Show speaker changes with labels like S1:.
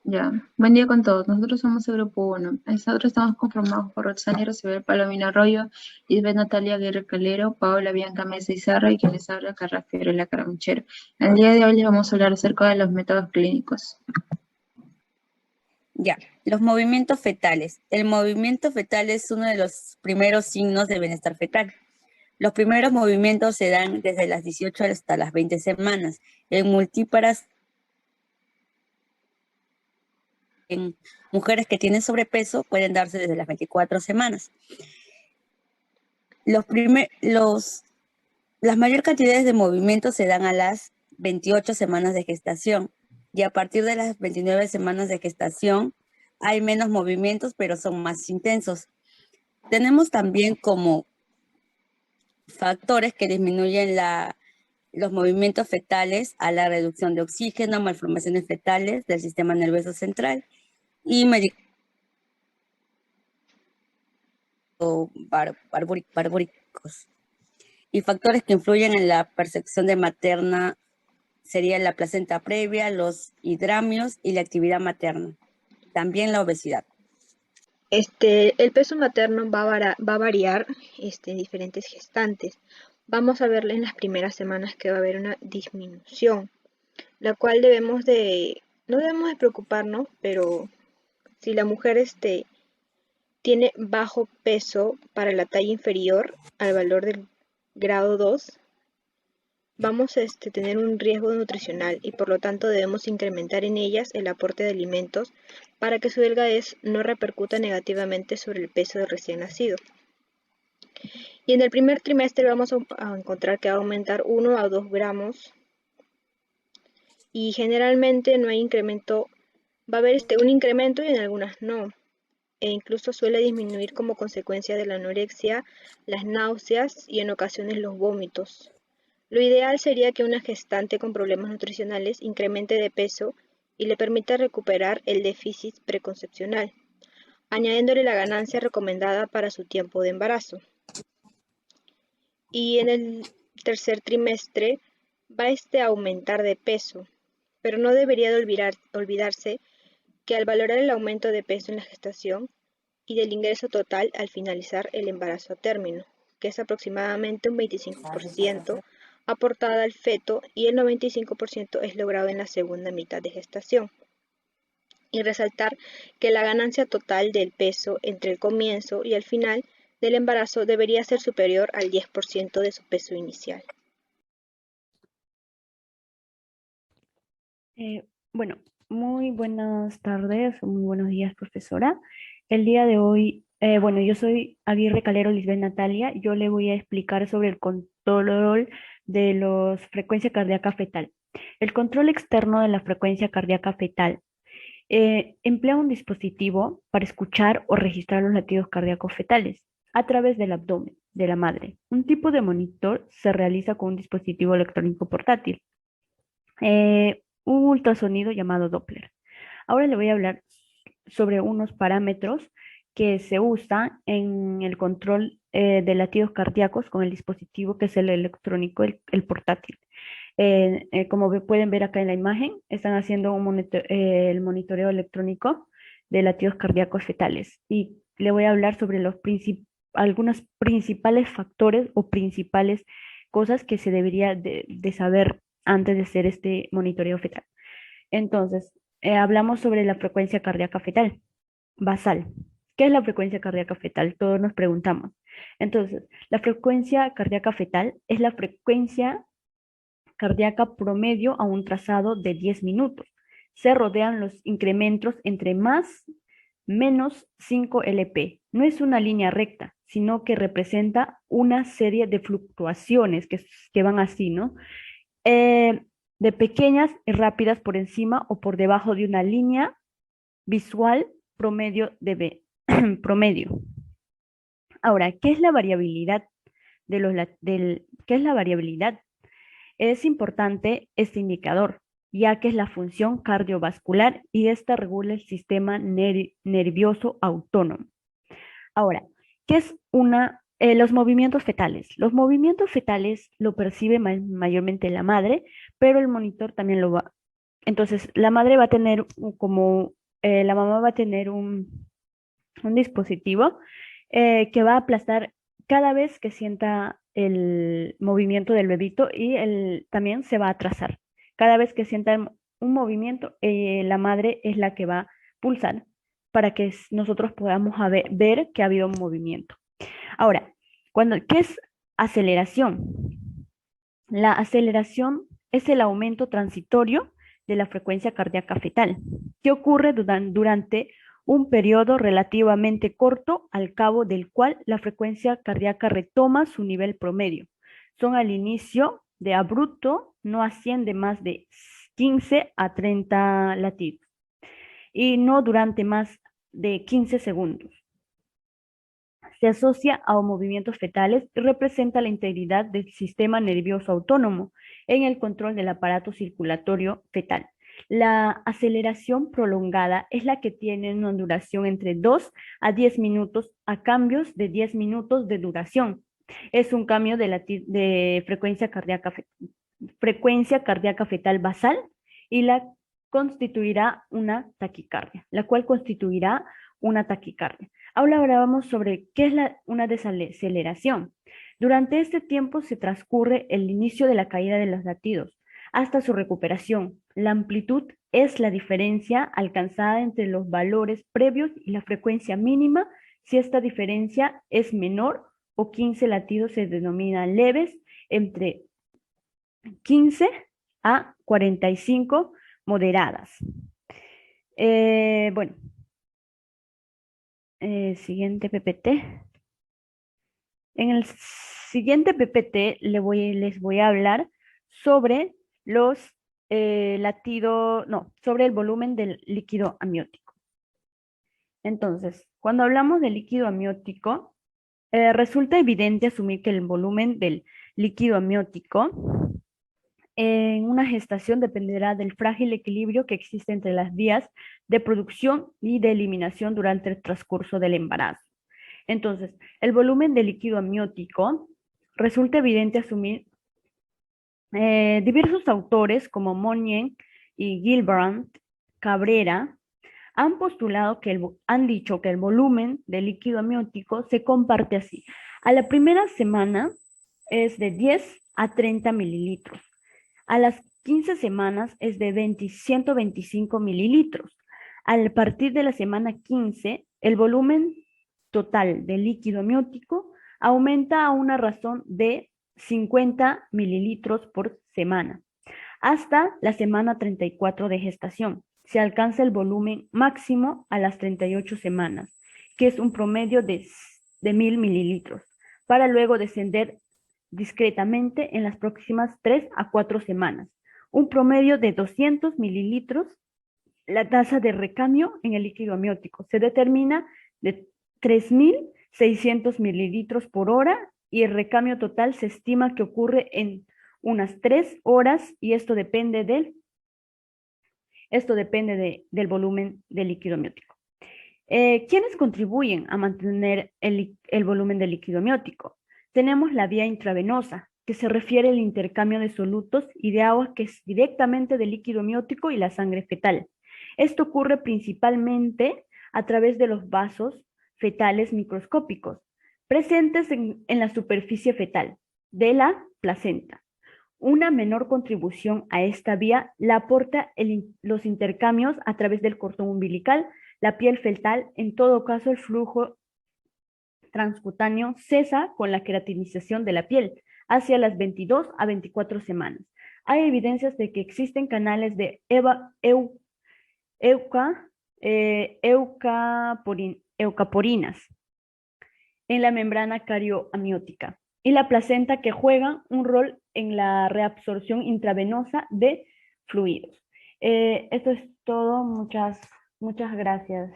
S1: Ya, buen día con todos. Nosotros somos el grupo 1. Nosotros estamos conformados por Roxana Rosibel Palomino Arroyo, Isabel Natalia Aguirre Calero, Paola Bianca Mesa Izarra y quien les habla Carla Fiorella Caramuchero. El día de hoy les vamos a hablar acerca de los métodos clínicos.
S2: Ya, los movimientos fetales. El movimiento fetal es uno de los primeros signos de bienestar fetal. Los primeros movimientos se dan desde las 18 hasta las 20 semanas. En multíparas, en mujeres que tienen sobrepeso, pueden darse desde las 24 semanas. Las mayor cantidades de movimientos se dan a las 28 semanas de gestación y a partir de las 29 semanas de gestación hay menos movimientos, pero son más intensos. Tenemos también como factores que disminuyen los movimientos fetales a la reducción de oxígeno, malformaciones fetales del sistema nervioso central y barbúricos. Y factores que influyen en la percepción de materna serían la placenta previa, los hidramios y la actividad materna. También la obesidad.
S3: El peso materno va a variar en diferentes gestantes. Vamos a ver en las primeras semanas que va a haber una disminución, la cual no debemos de preocuparnos, pero si la mujer tiene bajo peso para la talla inferior al valor del grado 2, vamos a tener un riesgo nutricional y por lo tanto debemos incrementar en ellas el aporte de alimentos para que su delgadez no repercuta negativamente sobre el peso del recién nacido. Y en el primer trimestre vamos a encontrar que va a aumentar 1 a 2 gramos y generalmente no hay incremento, va a haber un incremento y en algunas no, e incluso suele disminuir como consecuencia de la anorexia, las náuseas y en ocasiones los vómitos. Lo ideal sería que una gestante con problemas nutricionales incremente de peso y le permita recuperar el déficit preconcepcional, añadiéndole la ganancia recomendada para su tiempo de embarazo. Y en el tercer trimestre va a aumentar de peso, pero no debería de olvidarse que al valorar el aumento de peso en la gestación y del ingreso total al finalizar el embarazo a término, que es aproximadamente un 25% aportada al feto y el 95% es logrado en la segunda mitad de gestación. Y resaltar que la ganancia total del peso entre el comienzo y el final del embarazo debería ser superior al 10% de su peso inicial.
S4: Bueno, muy buenas tardes, muy buenos días, profesora. El día de hoy, yo soy Aguirre Calero Lisbeth Natalia. Yo le voy a explicar sobre el control de la frecuencia cardíaca fetal. El control externo de la frecuencia cardíaca fetal emplea un dispositivo para escuchar o registrar los latidos cardíacos fetales a través del abdomen de la madre. Un tipo de monitor se realiza con un dispositivo electrónico portátil. Un ultrasonido llamado Doppler. Ahora le voy a hablar sobre unos parámetros que se usan en el control de latidos cardíacos con el dispositivo que es el electrónico, el portátil. Como pueden ver acá en la imagen, están haciendo el monitoreo electrónico de latidos cardíacos fetales y le voy a hablar sobre algunos principales factores o principales cosas que se debería de saber antes de hacer este monitoreo fetal. Entonces, hablamos sobre la frecuencia cardíaca fetal, basal. ¿Qué es la frecuencia cardíaca fetal? Todos nos preguntamos. Entonces, la frecuencia cardíaca fetal es la frecuencia cardíaca promedio a un trazado de 10 minutos. Se rodean los incrementos entre más menos 5 LP. No es una línea recta, sino que representa una serie de fluctuaciones que van así, ¿no? De pequeñas y rápidas por encima o por debajo de una línea visual promedio de B. promedio. Ahora, ¿qué es la variabilidad qué es la variabilidad? Es importante este indicador, ya que es la función cardiovascular y esta regula el sistema nervioso autónomo. Ahora, ¿qué es los movimientos fetales? Los movimientos fetales lo percibe mayormente la madre, pero el monitor también Entonces, la madre va a tener la mamá va a tener un dispositivo que va a aplastar cada vez que sienta el movimiento del bebito y también se va a atrasar. Cada vez que sienta un movimiento, la madre es la que va a pulsar para que nosotros podamos ver que ha habido un movimiento. Ahora, ¿qué es aceleración? La aceleración es el aumento transitorio de la frecuencia cardíaca fetal, que ocurre durante un periodo relativamente corto, al cabo del cual la frecuencia cardíaca retoma su nivel promedio. Son al inicio de abrupto, no asciende más de 15 a 30 latidos y no durante más de 15 segundos. Se asocia a movimientos fetales y representa la integridad del sistema nervioso autónomo en el control del aparato circulatorio fetal. La aceleración prolongada es la que tiene una duración entre 2 a 10 minutos a cambios de 10 minutos de duración. Es un cambio de frecuencia cardíaca fetal basal y la constituirá una taquicardia, la cual constituirá una taquicardia. Ahora vamos sobre qué es una desaceleración. Durante este tiempo se transcurre el inicio de la caída de los latidos hasta su recuperación. La amplitud es la diferencia alcanzada entre los valores previos y la frecuencia mínima. Si esta diferencia es menor o 15 latidos se denominan leves, entre 15 a 45 moderadas. Bueno, siguiente PPT. En el siguiente PPT les voy a hablar sobre sobre el volumen del líquido amniótico. Entonces, cuando hablamos del líquido amniótico, resulta evidente asumir que el volumen del líquido amniótico en una gestación dependerá del frágil equilibrio que existe entre las vías de producción y de eliminación durante el transcurso del embarazo. Entonces, el volumen de líquido amniótico resulta evidente asumir diversos autores como Monyen y Gilbrand Cabrera han postulado han dicho que el volumen de líquido amniótico se comparte así. A la primera semana es de 10 a 30 mililitros. A las 15 semanas es de 125 mililitros. A partir de la semana 15, el volumen total de líquido amniótico aumenta a una razón de 50 mililitros por semana. Hasta la semana 34 de gestación se alcanza el volumen máximo a las 38 semanas, que es un promedio de 1000 mililitros, para luego descender discretamente en las próximas 3 a 4 semanas. Un promedio de 200 mililitros. La tasa de recambio en el líquido amniótico se determina de 3.600 mililitros por hora y el recambio total se estima que ocurre en unas 3 horas y esto depende del volumen del líquido amniótico. ¿Quiénes contribuyen a mantener el volumen del líquido amniótico? Tenemos la vía intravenosa, que se refiere al intercambio de solutos y de agua que es directamente del líquido amniótico y la sangre fetal. Esto ocurre principalmente a través de los vasos fetales microscópicos presentes en la superficie fetal de la placenta. Una menor contribución a esta vía la aporta los intercambios a través del cordón umbilical, la piel fetal. En todo caso, el flujo transcutáneo cesa con la queratinización de la piel hacia las 22 a 24 semanas. Hay evidencias de que existen canales de eukaporinas en la membrana carioamniótica y la placenta que juegan un rol en la reabsorción intravenosa de fluidos. Esto es todo. Muchas gracias.